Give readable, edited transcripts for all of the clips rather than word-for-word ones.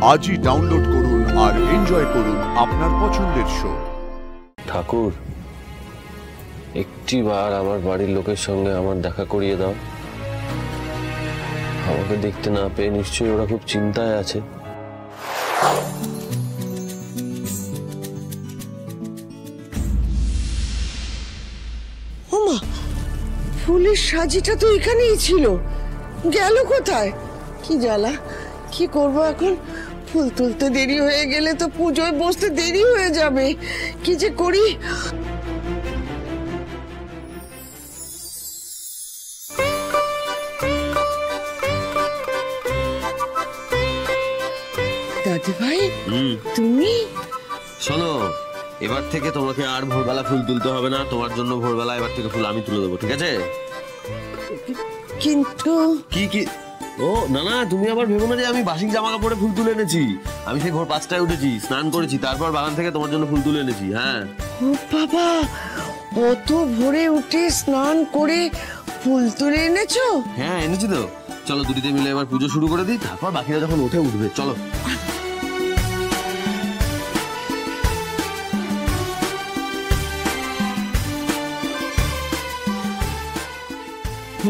আজই ডাউনলোড করুন আর এনজয় করুন আপনার পছন্দের শো। ঠাকুর, একটিবার আমার বাড়ির লোকের সঙ্গে আমার দেখা করিয়ে দাও। আমাকে দেখতে না পেয়ে নিশ্চয়ই ওরা খুব চিন্তায় আছে। ওমা, ফুলের সাজিটা তো এখানেই ছিল, গেল কোথায়? কি জ্বালা, কি করব এখন? ফুল তুলতে দেরি হয়ে গেলে তো পুজোয় বসতে দেরি হয়ে যাবে। কি যে করি। দাদু ভাই, তুমি? শোনো, এবার থেকে তোমাকে আর ভোরবেলা ফুল তুলতে হবে না। তোমার জন্য ভোরবেলা এবার থেকে ফুল আমি তুলে দেবো, ঠিক আছে? কিন্তু কি কি ও না না, তুমি আবার ভেবো না যে আমি বাসি জামা কাপড়ে ফুল তুলে এনেছি। আমি সেই ভোর 5টায় উঠেছি, স্নান করেছি, তারপর বাগান থেকে তোমার জন্য ফুল তুলে এনেছি। হ্যাঁ। ও বাবা, অত ভোরে উঠে স্নান করে ফুল তুলে এনেছো? হ্যাঁ এনেছি তো। চলো দুটিতে মিলে এবার পুজো শুরু করে দিই, তারপর বাকিরা যখন উঠে উঠবে। চলো।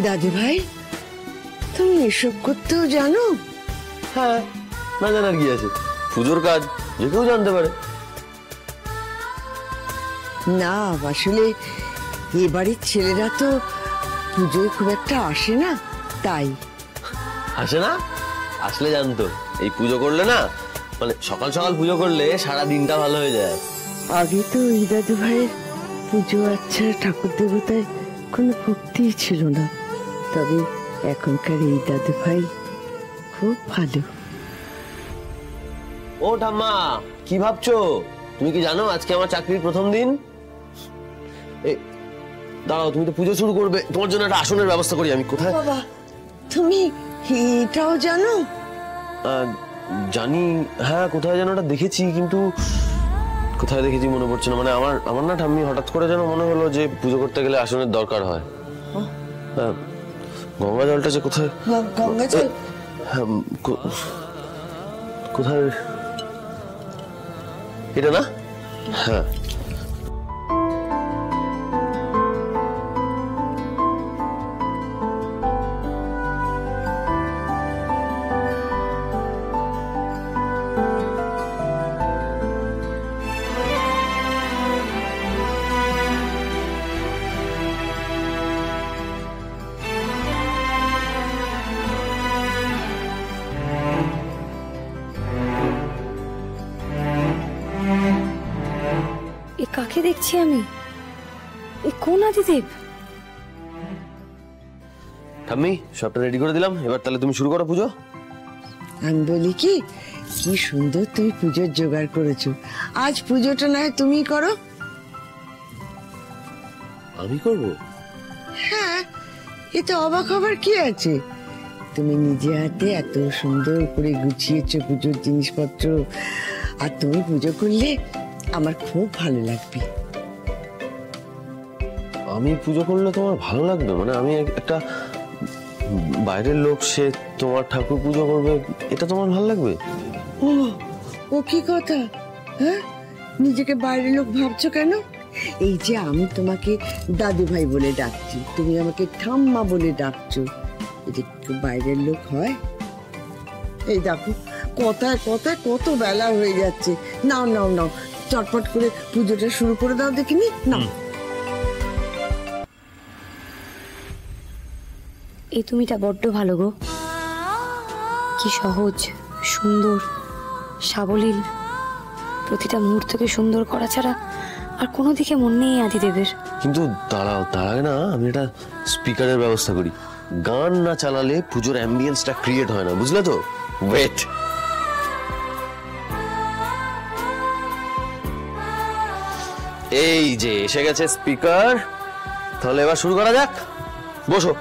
দাদু ভাই, তুমি এসব করতেও জানো? হ্যাঁ, না জানার কি আছে, পুজোর কাজ যে কেউ জানতে পারে। না, আসলে এ বাড়ির ছেলেরা তো পুজোয় খুব একটা আসে না, তাই। আসে না? আসলে জানতো এই পুজো করলে না, মানে সকাল সকাল পুজো করলে সারা দিনটা ভালো হয়ে যায়। আগে তো এই দাদু ভাইয়ের পুজো আচ্ছা ঠাকুর দেবতায় কোনো ভক্তি ছিল না, তবে এখনকার এই দাদু ভাই খুব ভালো। ও ঠাম্মা, কি ভাবছো? তুমি কি জানো আজকে আমার চাকরির প্রথম দিন? দাঁড়াও, তুমি তো পুজো শুরু করবে, তোমার জন্য একটা আসনের ব্যবস্থা করি আমি। কোথায়? বাবা, তুমি এটাও জানো? জানি, হ্যাঁ, কোথায় যেন ওটা দেখেছি, কিন্তু কোথায় দেখেছি মনে পড়ছে না। মানে আমার না ঠাম্মি হঠাৎ করে যেন মনে হলো যে পুজো করতে গেলে আসনের দরকার হয়। গঙ্গা জলটা যে কোথায়? গঙ্গা জল? হ্যাঁ, কোথায় এটা? না, হ্যাঁ। কাকে দেখছি আমি? এ কোন আদিদেব? ঠাম্মি, সবটা রেডি করে দিলাম, এবার তাহলে তুমি শুরু করো পুজো। আমি বলি কি, কি সুন্দর তুমি পুজোর জোগাড় করেছো। আজ পুজোটা না হয় তুমিই করো। আমি করব? হ্যাঁ, এতে অবাক হবার কি আছে? তুমি নিজে হাতে এত সুন্দর করে গুছিয়েছো পুজোর জিনিসপত্র, আর তুমি পুজো করলে আমার খুব ভালো লাগবে। আমি পুজো করলে তোমার ভালো লাগবে? মানে আমি একটা বাইরের লোক, সে তোমার ঠাকুর পুজো করবে, এটা তোমার ভালো লাগবে? ও ও কি কথা? হ্যাঁ, নিজেকে বাইরের লোক ভাবছো কেন? এই যে আমি তোমাকে দাদু ভাই বলে ডাকছি, তুমি আমাকে ঠাম্মা বলে ডাকছো, এটা কি বাইরের লোক হয়? এই দেখো, কথায় কথায় কত বেলা হয়ে যাচ্ছে। নাও নাও নাও, চটপট করে পুজোটা শুরু করে দাও দেখিনি। নাও। এই তুমিটা বড্ড ভালো গো, কি সহজ, সুন্দর, সাবলীল, প্রতিটা মুহূর্তকে সুন্দর করা ছাড়া আর কোনো দিকে মন নেই আদিদেবের। কিন্তু দাঁড়াও, তার আগে না আমি একটা স্পিকারের ব্যবস্থা করি। গান না চালালে পুজোর অ্যাম্বিয়েন্সটা ক্রিয়েট হয় না, বুঝলে তো? ওয়েট। এই যে এসে গেছে স্পিকার, তাহলে এবার শুরু করা যাক। বসো।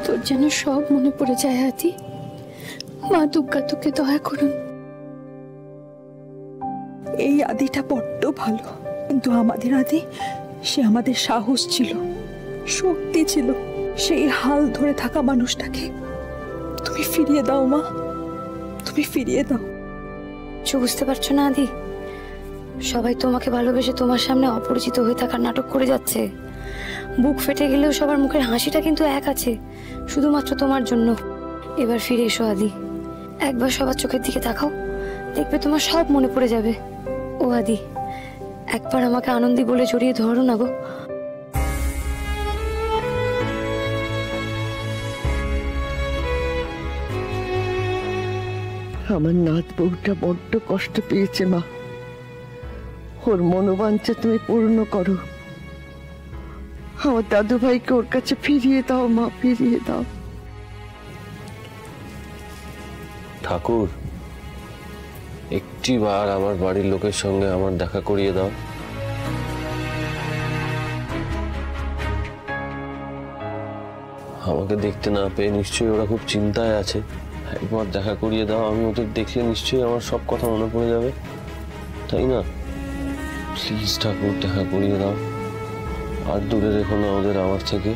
তোর যেন সব মনে পড়ে যায় আদি। মা দুর্গা তোকে দয়া করুন। এই আদিটা বড্ড ভালো, কিন্তু আমাদের আদি, সে আমাদের সাহস ছিল, শক্তি ছিল। সেই হাল ধরে থাকা মানুষটাকে তুমি ফিরিয়ে দাও মা, তুমি ফিরিয়ে দাও। কিছু বুঝতে পারছো না আদি? সবাই তোমাকে ভালোবেসে তোমার সামনে অপরিচিত হয়ে থাকার নাটক করে যাচ্ছে। বুক ফেটে গেলেও সবার মুখের হাসিটা কিন্তু এক আছে, শুধুমাত্র তোমার জন্য। এবার ফিরে এসো আদি, একবার সবার চোখের দিকে তাকাও, দেখবে তোমার সব মনে পড়ে যাবে। ও আদি, একবার আমাকে আনন্দী বলে জড়িয়ে ধরো না গো। আমার নাত বউটা বড্ড কষ্ট পেয়েছে মা, ওর মনোবাঞ্ছা তুমি পূর্ণ করো। আমার দাদু ভাইকে ওর কাছে ফিরিয়ে দাও মা, ফিরিয়ে দাও। ঠাকুর, একটিবার আমার বাড়ির লোকের সঙ্গে আমার দেখা করিয়ে দাও। আমাকে দেখতে না পেয়ে নিশ্চয়ই ওরা খুব চিন্তায় আছে। একবার দেখা করিয়ে দাও, আমি ওদের দেখলে নিশ্চয়ই আমার সব কথা মনে পড়ে যাবে, তাই না? প্লিজ ঠাকুর, দেখা করিয়ে দাও, আর দূরে রেখো না ওদের আমার থেকে।